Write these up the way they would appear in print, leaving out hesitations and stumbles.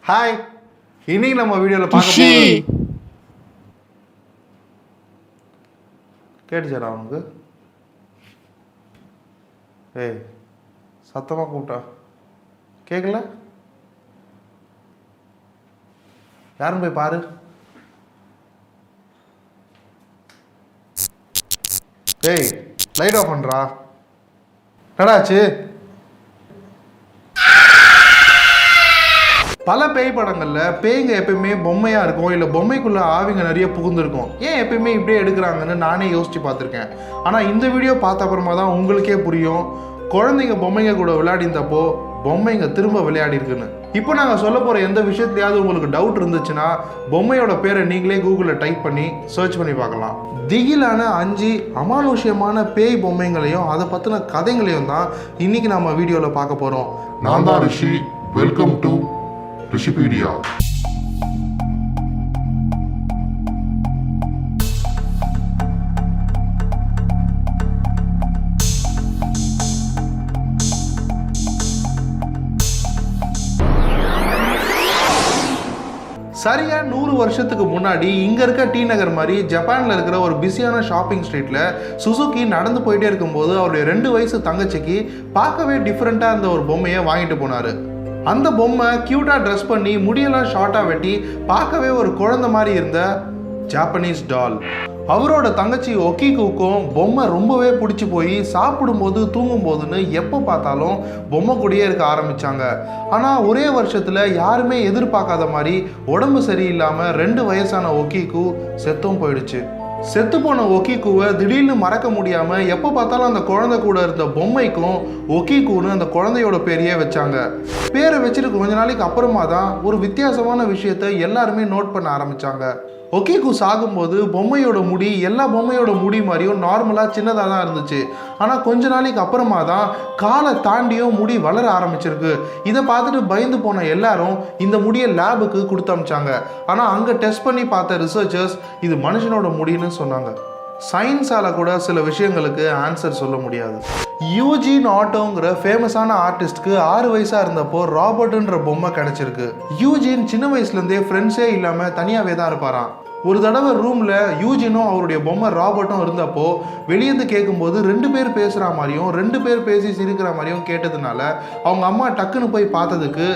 Hi, இன்னைக்கு நம்ம வீடியோவில் பார்க்க போகிறது கேட்டுச்சாரா அவனுக்கு? ஏய், சத்தமாக கூப்பிட்டா கேட்கல? யாரும் போய் பாரு. ஏய், லைட் ஆஃப் பண்ணுறா. என்னடாச்சு? பல பேய் படங்களில் பேய்ங்க எப்பயுமே பொம்மையாக இருக்கும், இல்லை பொம்மைக்குள்ளே ஆவிங்க நிறைய புகுந்துருக்கும். ஏன் எப்பயுமே இப்படியே எடுக்கிறாங்கன்னு நானே யோசித்து பார்த்துருக்கேன். ஆனால் இந்த வீடியோ பார்த்த அப்புறமா தான் உங்களுக்கே புரியும், குழந்தைங்க பொம்மைங்க கூட விளையாடிந்தப்போ பொம்மைங்க திரும்ப விளையாடி இருக்குன்னு. இப்போ நாங்கள் சொல்ல போகிற எந்த விஷயத்துலையாவது உங்களுக்கு டவுட் இருந்துச்சுன்னா பொம்மையோட பேரை நீங்களே கூகுளில் டைப் பண்ணி சர்ச் பண்ணி பார்க்கலாம். திகிலான 5 அமானுஷ்யமான பேய் பொம்மைங்களையும் அதை பற்றின கதைகளையும் தான் இன்னைக்கு நம்ம வீடியோவில் பார்க்க போகிறோம். நான் தான் ரிஷி. Welcome to Rishipedia. சரியா 100 வருஷத்துக்கு முன்னாடி இங்க இருக்க டி நகர் மாதிரி ஜப்பான்ல இருக்கிற ஒரு பிஸியான ஷாப்பிங் ஸ்ட்ரீட்ல சுசுகி நடந்து போயிட்டே இருக்கும்போது அவருடைய 2 வயசு தங்கச்சிக்கு பார்க்கவே டிஃப்ரெண்டா இருந்த ஒரு பொம்மையை வாங்கிட்டு போனாரு. அந்த பொம்மை கியூட்டா ட்ரெஸ் பண்ணி முடியெல்லாம் ஷார்ட்டா வெட்டி பார்க்கவே ஒரு குழந்தை மாதிரி இருந்த ஜாப்பனீஸ் டால். அவரோட தங்கச்சி ஒக்கிக்குக்கும் பொம்மை ரொம்பவே பிடிச்சி போய் சாப்பிடும்போது தூங்கும் போதுன்னு எப்போ பார்த்தாலும் பொம்மை கூடயே இருக்க ஆரம்பித்தாங்க. ஆனால் ஒரே வருஷத்தில் யாருமே எதிர்பார்க்காத மாதிரி உடம்பு சரியில்லாமல் 2 வயசான ஒக்கிக்கு செத்தும் போயிடுச்சு. செத்து போன ஒக்கிக்குவை திடீர்னு மறக்க முடியாமல் எப்போ பார்த்தாலும் அந்த குழந்தை கூட இருந்த பொம்மைக்கும் ஒக்கிக்குன்னு அந்த குழந்தையோட பேரையே வச்சாங்க. பேரை வச்சுட்டு கொஞ்ச நாளைக்கு அப்புறமா தான் ஒரு வித்தியாசமான விஷயத்தை எல்லாருமே நோட் பண்ண ஆரம்பித்தாங்க. ஒக்கிக்கு சாகும்போது பொம்மையோட முடி எல்லா பொம்மையோட முடி மாதிரியும் நார்மலாக சின்னதாக தான் இருந்துச்சு. ஆனால் கொஞ்ச நாளைக்கு அப்புறமா தான் காலை தாண்டியும் முடி வளர ஆரம்பிச்சிருக்கு. இதை பார்த்துட்டு பயந்து போன எல்லாரும் இந்த முடியை லேபுக்கு கொடுத்து அமிச்சாங்க. ஆனால் அங்கே டெஸ்ட் பண்ணி பார்த்த ரிசர்ச்சர்ஸ் இது மனுஷனோட முடின்னு சொன்னாங்க. சயின்ஸால் கூட சில விஷயங்களுக்கு ஆன்சர் சொல்ல முடியாது. யூஜின் ஆட்டோங்கிற ஃபேமஸான ஆர்டிஸ்ட்க்கு 6 வயசாக இருந்தப்போ ராபர்ட்ன்ற பொம்மை கிடச்சிருக்கு. யூஜின் சின்ன வயசுலேருந்தே ஃப்ரெண்ட்ஸே இல்லாமல் தனியாகவே தான் இருப்பாராம். ஒரு தடவை ரூமில் யூஜினும் அவருடைய பொம்மை ராபர்ட்டும் இருந்தப்போ வெளியேந்து கேட்கும்போது 2 பேர் பேசுகிற மாதிரியும் 2 பேர் பேசி சிரிக்கிற மாதிரியும் கேட்டதுனால அவங்க அம்மா டக்குன்னு போய் பார்த்ததுக்கு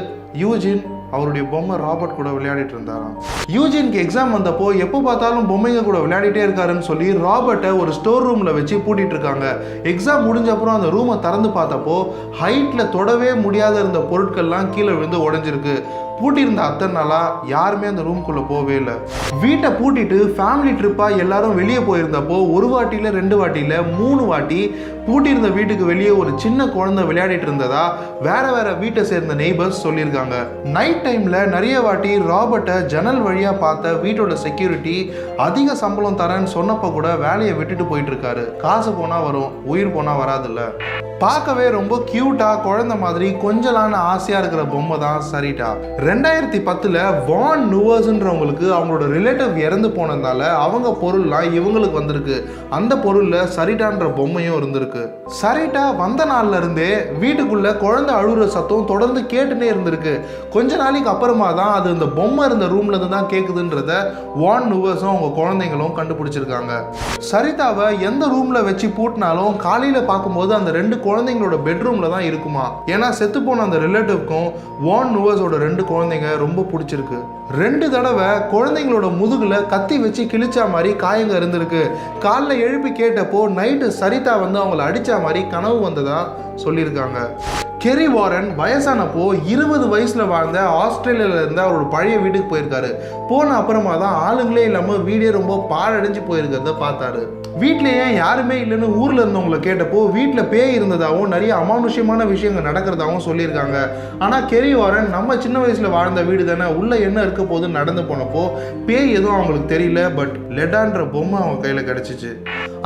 யூஜின் அவருடைய பொம்மை ராபர்ட் கூட விளையாடிட்டு இருந்தாராம். யூஜினுக்கு எக்ஸாம் வந்தப்போ எப்போ பார்த்தாலும் பொம்மைங்க கூட விளையாடிட்டே இருக்காருன்னு சொல்லி ராபர்ட்டை ஒரு ஸ்டோர் ரூமில் வச்சு பூட்டிட்டு இருக்காங்க. எக்ஸாம் முடிஞ்ச அப்புறம் அந்த ரூமை திறந்து பார்த்தப்போ ஹைட்டில் தொடவே முடியாத இருந்த பொருட்கள்லாம் கீழே விழுந்து உடஞ்சிருக்கு. பூட்டியிருந்த அத்தனை நாளாக யாருமே அந்த ரூம்குள்ளே போகவே இல்லை. வீட்டை பூட்டிட்டு ஃபேமிலி ட்ரிப்பாக எல்லாரும் வெளியே போயிருந்தப்போ 1 வாட்டியில் 2 வாட்டியில் 3 வாட்டி பூட்டியிருந்த வீட்டுக்கு வெளியே ஒரு சின்ன குழந்தை விளையாடிட்டு இருந்ததா வேற வீட்டை சேர்ந்த நெய்பர்ஸ் சொல்லியிருக்காங்க. நைட் டைமில் நிறைய வாட்டி ராபர்ட்டை ஜன்னல் வழியாக பார்த்த வீட்டோட செக்யூரிட்டி அதிக சம்பளம் தரேன்னு சொன்னப்போ கூட வேலையை விட்டுட்டு போயிட்டு இருக்காரு. காசு போனால் வரும், உயிர் போனால் வராதுல்ல. பார்க்கவே ரொம்ப கியூட்டாக குழந்தை மாதிரி கொஞ்சலான ஆசையாக இருக்கிற பொம்மை தான் சரிட்டா. 2010 வான் நுவர்ஸ்ன்றவங்களுக்கு அவங்களோட ரிலேட்டிவ் இறந்து போனதால அவங்க பொருள்லாம் இவங்களுக்கு வந்திருக்கு. அந்த பொருளில் சரிட்டான்ற பொம்மையும் இருந்திருக்கு. சரிட்டா வந்த நாள்ல இருந்தே வீட்டுக்குள்ள குழந்தை அழுகிற சத்தம் தொடர்ந்து கேட்டுனே இருந்திருக்கு. கொஞ்ச நாளைக்கு அப்புறமா தான் அது இந்த பொம்மை இருந்த ரூம்ல இருந்து தான் கேட்குதுன்றத வான் நுவர்ஸும் அவங்க குழந்தைங்களும் கண்டுபிடிச்சிருக்காங்க. சரிதாவை எந்த ரூம்ல வச்சு பூட்டினாலும் காலையில பார்க்கும்போது அந்த 2 குழந்தைங்களோட பெட்ரூம்ல தான் இருக்குமா. ஏன்னா செத்து போன அந்த ரிலேட்டிவ்க்கும் வான் நுவர்ஸோட 2 குழந்தைங்க ரொம்ப பிடிச்சிருக்கு. 2 தடவை குழந்தைங்களோட முதுகுல கத்தி வச்சு கிழிச்சா மாதிரி காயங்க இருந்திருக்கு. காலைல எழுப்பி கேட்டப்போ நைட்டு சரிதா வந்து அவங்கள அடிச்சா மாதிரி கனவு வந்ததா சொல்லியிருக்காங்க. கெரி வாரன் வயசானப்போ 20 வயசுல வாழ்ந்த ஆஸ்திரேலியால இருந்து அவரோட பழைய வீட்டுக்கு போயிருக்காரு. போன அப்புறமா தான் ஆளுங்களே இல்லாமல் வீடே ரொம்ப பாழடைஞ்சு போயிருக்கிறத பார்த்தாரு. வீட்டிலேயே யாருமே இல்லைன்னு ஊரில் இருந்தவங்களை கேட்டப்போ வீட்டில் பேய் இருந்ததாகவும் நிறைய அமானுஷ்யமான விஷயங்கள் நடக்கிறதாகவும் சொல்லியிருக்காங்க. ஆனால் கெரி வாரன் நம்ம சின்ன வயசில் வாழ்ந்த வீடு தானே, உள்ள என்ன இருக்க போதுன்னு நடந்து போனப்போ பேய் எதுவும் அவங்களுக்கு தெரியல. பட் லெடான்ற பொம்மை அவங்க கையில் கிடச்சிச்சு.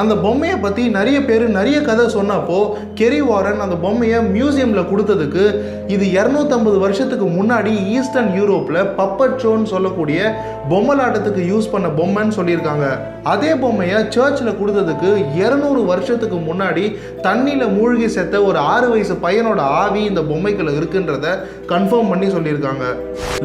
அந்த பொம்மையை பற்றி நிறைய பேர் நிறைய கதை சொன்னப்போ கெரி வாரன் அந்த பொம்மையை மியூசியமில் கொடுத்ததுக்கு இது 250 வருஷத்துக்கு முன்னாடி ஈஸ்டர்ன் யூரோப்பில் பப்பட் ஷோன்னு சொல்லக்கூடிய பொம்மலாட்டத்துக்கு யூஸ் பண்ண பொம்மைன்னு சொல்லியிருக்காங்க. அதே பொம்மையை சர்ச்சில் கொடுத்ததுக்கு 200 வருஷத்துக்கு முன்னாடி தண்ணியில் மூழ்கி செத்த ஒரு 6 வயசு பையனோட ஆவி இந்த பொம்மைக்குள்ள இருக்குன்றத கன்ஃபார்ம் பண்ணி சொல்லியிருக்காங்க.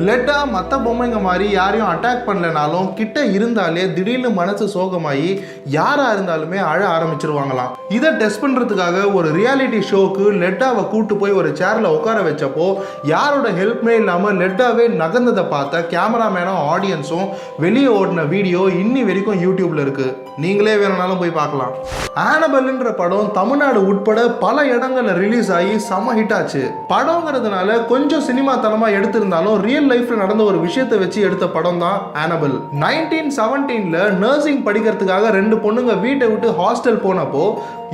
லெட்டா மற்ற பொம்மைங்க மாதிரி யாரையும் அட்டாக் பண்ணலனாலும் கிட்ட இருந்தாலே திடீர்னு மனசு சோகமாகி யாராக இருந்தாலுமே அழ ஆரம்பிச்சிருவாங்களாம். இதை டெஸ்ட் பண்ணுறதுக்காக ஒரு ரியாலிட்டி ஷோக்கு லெட்டாவை கூட்டு போய் ஒரு சேரில் உட்கார வச்சப்போ யாரோட ஹெல்ப்மே இல்லாமல் லெட்டாவே நகர்ந்ததை பார்த்த கேமராமேனும் ஆடியன்ஸும் வெளியே ஓடின வீடியோ இன்னி வரைக்கும் யூடியூப்ல இருக்கு. நீங்களே வேணும்னாலும் போய் பார்க்கலாம். ஆனபெல்ன்ற படம் தமிழ்நாடு உட்பட பல இடங்கள்ல ரிலீஸ் ஆகி செம ஹிட் ஆச்சு. படங்கிறதுனால கொஞ்சம் சினிமா தனமாக எடுத்திருந்தாலும் ரியல் லைஃப்ல நடந்த ஒரு விஷயத்தை வச்சு எடுத்த படம் தான் ஆனபெல். 1917ல நர்சிங் படிக்கிறதுக்காக 2 பொண்ணுங்க வீட்டை விட்டு ஹாஸ்டல் போனப்போ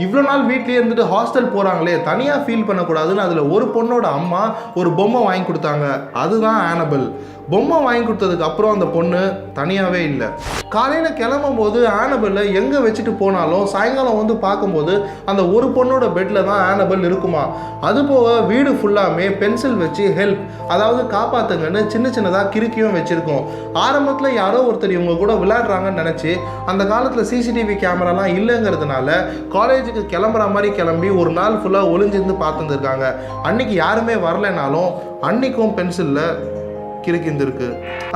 இவ்வளோ நாள் வீட்லேயே இருந்துட்டு ஹாஸ்டல் போகிறாங்களே தனியாக ஃபீல் பண்ணக்கூடாதுன்னு அதில் ஒரு பொண்ணோட அம்மா ஒரு பொம்மை வாங்கி கொடுத்தாங்க. அதுதான் ஆனபெல். பொம்மை வாங்கி கொடுத்ததுக்கு அப்புறம் அந்த பொண்ணு தனியாகவே இல்லை. காலையில் கிளம்பும் போது ஆனபெல்லை எங்கே வச்சுட்டு போனாலும் சாயங்காலம் வந்து பார்க்கும்போது அந்த ஒரு பொண்ணோட பெட்டில் தான் ஆனபெல் இருக்குமா. அதுபோக வீடு ஃபுல்லாமே பென்சில் வச்சு ஹெல்ப், அதாவது காப்பாற்றுங்கன்னு சின்ன சின்னதாக கிறுக்கியும் வச்சுருக்கோம். ஆரம்பத்தில் யாரோ ஒருத்தர் இவங்க கூட விளையாடுறாங்கன்னு நினச்சி அந்த காலத்தில் சிசிடிவி கேமராலாம் இல்லைங்கிறதுனால காலேஜுக்கு கிளம்புற மாதிரி கிளம்பி ஒரு நாள் ஃபுல்லாக ஒளிஞ்சிருந்து பார்த்துருந்துருக்காங்க. அன்னைக்கு யாருமே வரலைனாலும் அன்னைக்கும் பென்சிலில் கிறுக்கிந்திருக்கு.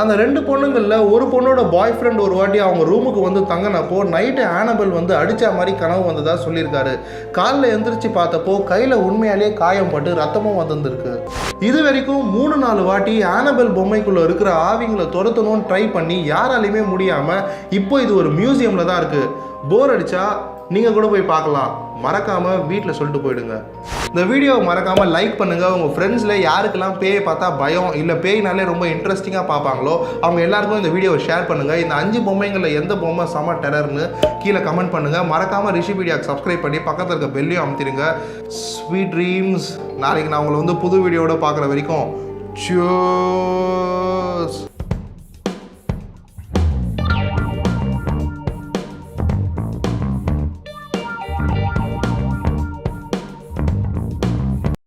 அந்த 2 பொண்ணுங்களில் ஒரு பொண்ணோட பாய் ஃப்ரெண்ட் ஒரு வாட்டி அவங்க ரூமுக்கு வந்து தங்கினப்போ நைட்டு ஆனபெல் வந்து அடித்த மாதிரி கனவு வந்ததா சொல்லியிருக்காரு. காலில் எந்திரிச்சு பார்த்தப்போ கையில் உண்மையாலே காயம் பட்டு ரத்தமும் வந்திருக்கு. இது வரைக்கும் 3-4 வாட்டி ஆனபெல் பொம்மைக்குள்ளே இருக்கிற ஆவிங்களை துரத்தணும்னு ட்ரை பண்ணி யாராலையுமே முடியாமல் இப்போ இது ஒரு மியூசியமில் தான் இருக்குது. போர் அடித்தா நீங்கள் கூட போய் பார்க்கலாம். மறக்காமல் வீட்டில் சொல்லிட்டு போயிடுங்க. இந்த வீடியோவை மறக்காமல் லைக் பண்ணுங்கள். உங்கள் ஃப்ரெண்ட்ஸில் யாருக்கெல்லாம் பேயை பார்த்தா பயம் இல்லை பேயினாலே ரொம்ப இன்ட்ரெஸ்டிங்காக பார்ப்பாங்களோ அவங்க எல்லாருக்கும் இந்த வீடியோவை ஷேர் பண்ணுங்கள். இந்த 5 பொம்மைங்களில் எந்த பொம்மை செம டெரர்னு கீழே கமெண்ட் பண்ணுங்கள். மறக்காமல் ரிஷிபீடியாக்கு சப்ஸ்கிரைப் பண்ணி பக்கத்தில் இருக்க பெல்லையும் அமுத்திடுங்க. Sweet dreams. நாளைக்கு நான் உங்களை வந்து புது வீடியோவோட பார்க்குற வரைக்கும்